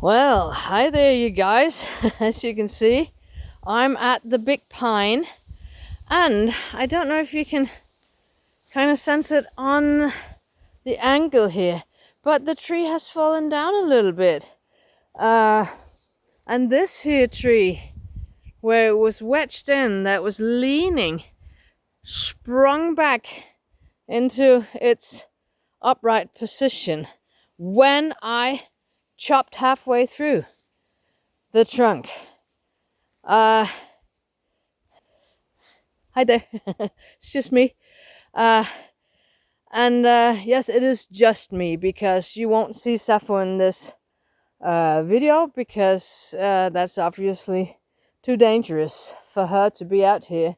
Well, hi there, you guys. As you can see, I'm at the big pine, and I don't know if you can kind of sense it on the angle here, but the tree has fallen down a little bit. And this here tree, where it was wedged in, that was leaning, sprung back into its upright position when I chopped halfway through the trunk. Hi there. It's just me. Yes, it is just me, because you won't see Sappho in this video, because that's obviously too dangerous for her to be out here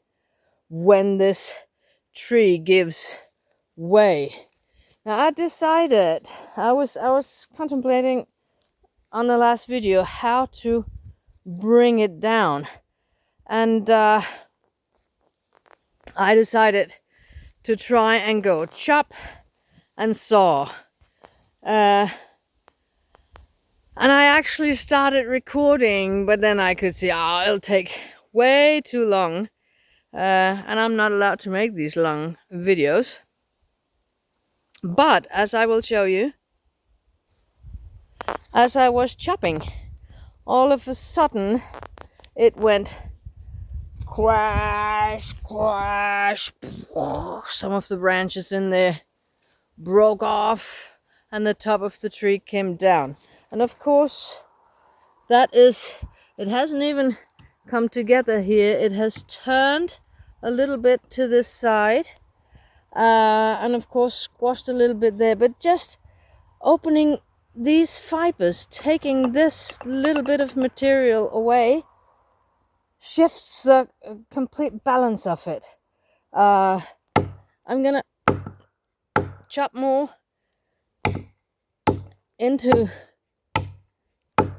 when this tree gives way. Now I decided, I was contemplating on the last video how to bring it down, and I decided to try and go chop and saw. And I actually started recording, but then I could see, it'll take way too long, and I'm not allowed to make these long videos. But as I will show you, as I was chopping, all of a sudden it went crash, crash. Some of the branches in there broke off, and the top of the tree came down. And of course, it hasn't even come together here. It has turned a little bit to this side, and of course squashed a little bit there. But just opening these fibers, taking this little bit of material away, shifts the complete balance of it. I'm gonna chop more into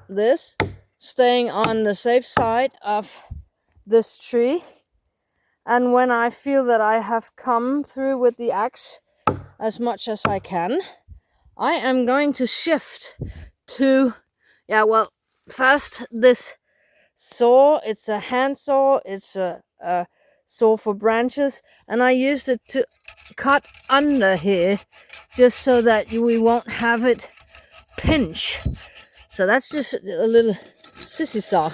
this, staying on the safe side of this tree. And when I feel that I have come through with the axe as much as I can, I am going to shift to, first this saw. It's a hand saw. It's a saw for branches, and I used it to cut under here, just so that we won't have it pinch. So that's just a little sissy saw,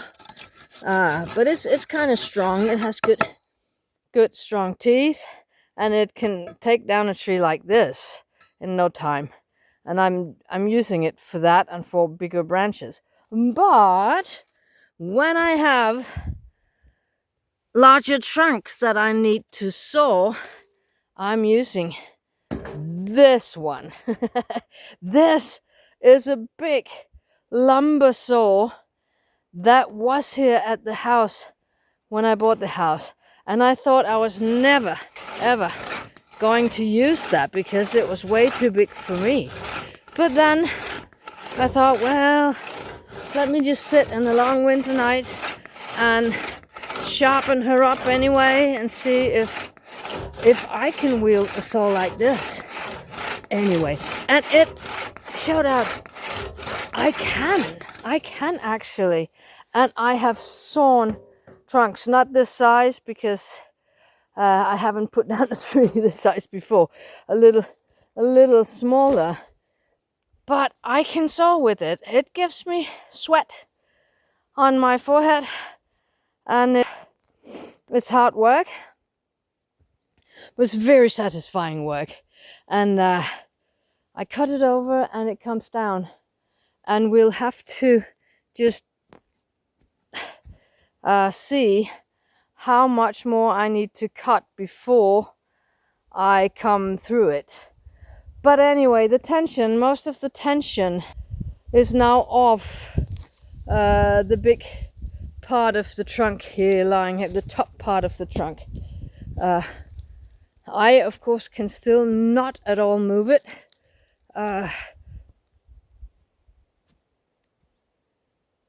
but it's kind of strong. It has good strong teeth, and it can take down a tree like this in no time. And I'm using it for that and for bigger branches. But when I have larger trunks that I need to saw, I'm using this one. This is a big lumber saw that was here at the house when I bought the house, and I thought I was never ever going to use that because it was way too big for me. But then I thought, well, let me just sit in the long winter night and sharpen her up anyway, and see if I can wield a saw like this anyway. And it showed out I can actually. And I have sawn trunks, not this size, because I haven't put down a tree this size before, a little smaller, but I can saw with it. It gives me sweat on my forehead, and it's hard work. It was very satisfying work. And I cut it over and it comes down, and we'll have to just see how much more I need to cut before I come through it. But anyway, most of the tension is now off the big part of the trunk here, lying at the top part of the trunk. I, of course, can still not at all move it.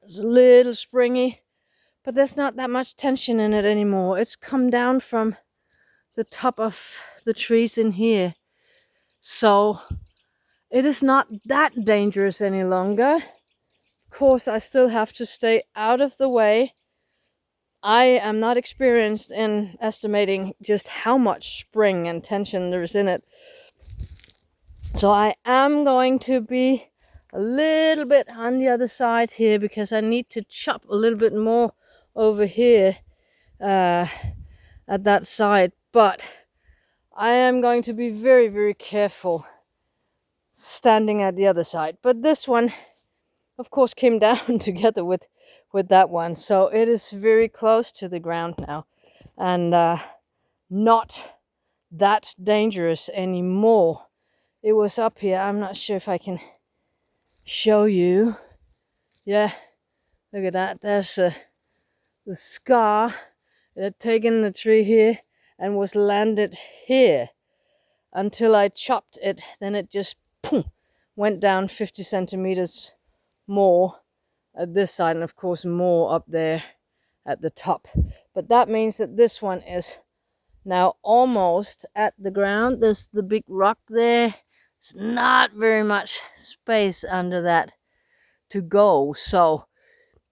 It's a little springy, but there's not that much tension in it anymore. It's come down from the top of the trees in here. So it is not that dangerous any longer. course, I still have to stay out of the way. I am not experienced in estimating just how much spring and tension there is in it. So I am going to be a little bit on the other side here because I need to chop a little bit more over here at that side. But I am going to be very, very careful standing at the other side. But this one, of course, came down together with that one. So it is very close to the ground now and not that dangerous anymore. It was up here. I'm not sure if I can show you. Yeah, look at that. There's the scar. It had taken the tree here and was landed here until I chopped it. Then it just boom, went down 50 centimeters more at this side, and of course more up there at the top. But that means that this one is now almost at the ground. There's the big rock there. It's not very much space under that to go. So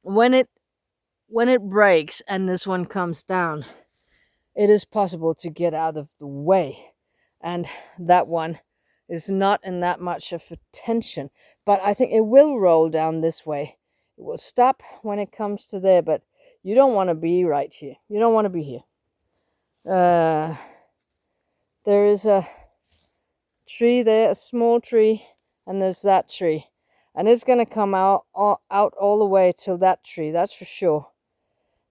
when it breaks and this one comes down, it is possible to get out of the way. And that one is not in that much of a tension. But I think it will roll down this way. It will stop when it comes to there, but you don't want to be right here. You don't want to be here. There is a tree there, a small tree, and there's that tree. And it's going to come out all the way to that tree, that's for sure.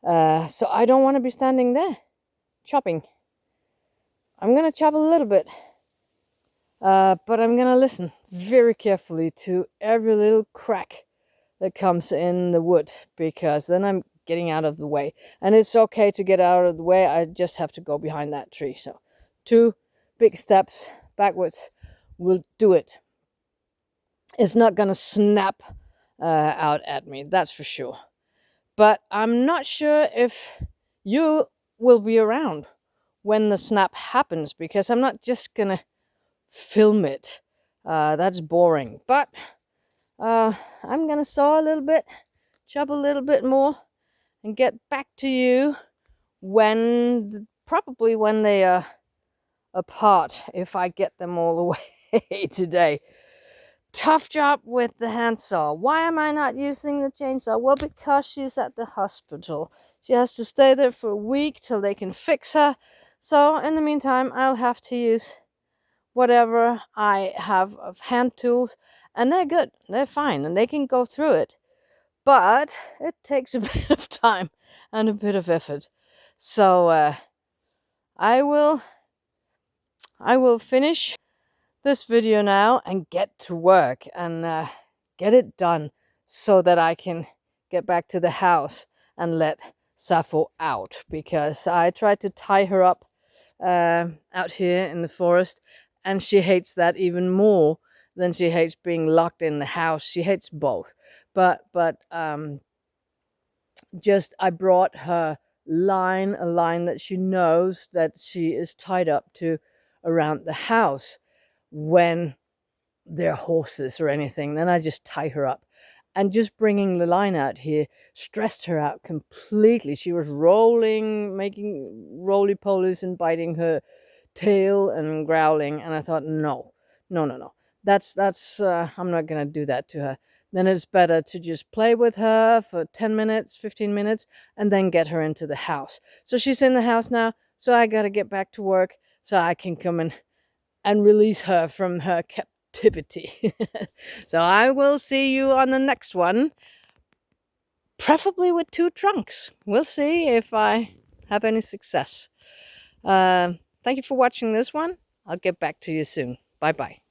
So I don't want to be standing there chopping. I'm going to chop a little bit. But I'm going to listen very carefully to every little crack that comes in the wood, because then I'm getting out of the way. And it's okay to get out of the way. I just have to go behind that tree. So 2 big steps backwards will do it. It's not going to snap out at me, that's for sure. But I'm not sure if you will be around when the snap happens, because I'm not just going to film it. That's boring. But I'm going to saw a little bit, chop a little bit more, and get back to you probably when they are apart, if I get them all the way today. Tough job with the handsaw. Why am I not using the chainsaw? Well, because she's at the hospital. She has to stay there for a week till they can fix her. So in the meantime, I'll have to use whatever I have of hand tools, and they're good. They're fine, and they can go through it. But it takes a bit of time and a bit of effort. So I will finish this video now and get to work and get it done so that I can get back to the house and let Sappho out, because I tried to tie her up out here in the forest, and she hates that even more than she hates being locked in the house. She hates both. But just I brought her a line that she knows that she is tied up to around the house when there are horses or anything. Then I just tie her up. And just bringing the line out here stressed her out completely. She was rolling, making roly-polies and biting her tail and growling. And I thought, no. That's I'm not going to do that to her. Then it's better to just play with her for 10 minutes, 15 minutes, and then get her into the house. So she's in the house now, so I got to get back to work so I can come in and release her from her captivity. So I will see you on the next one, preferably with 2 trunks. We'll see if I have any success. Thank you for watching this one. I'll get back to you soon. Bye-bye.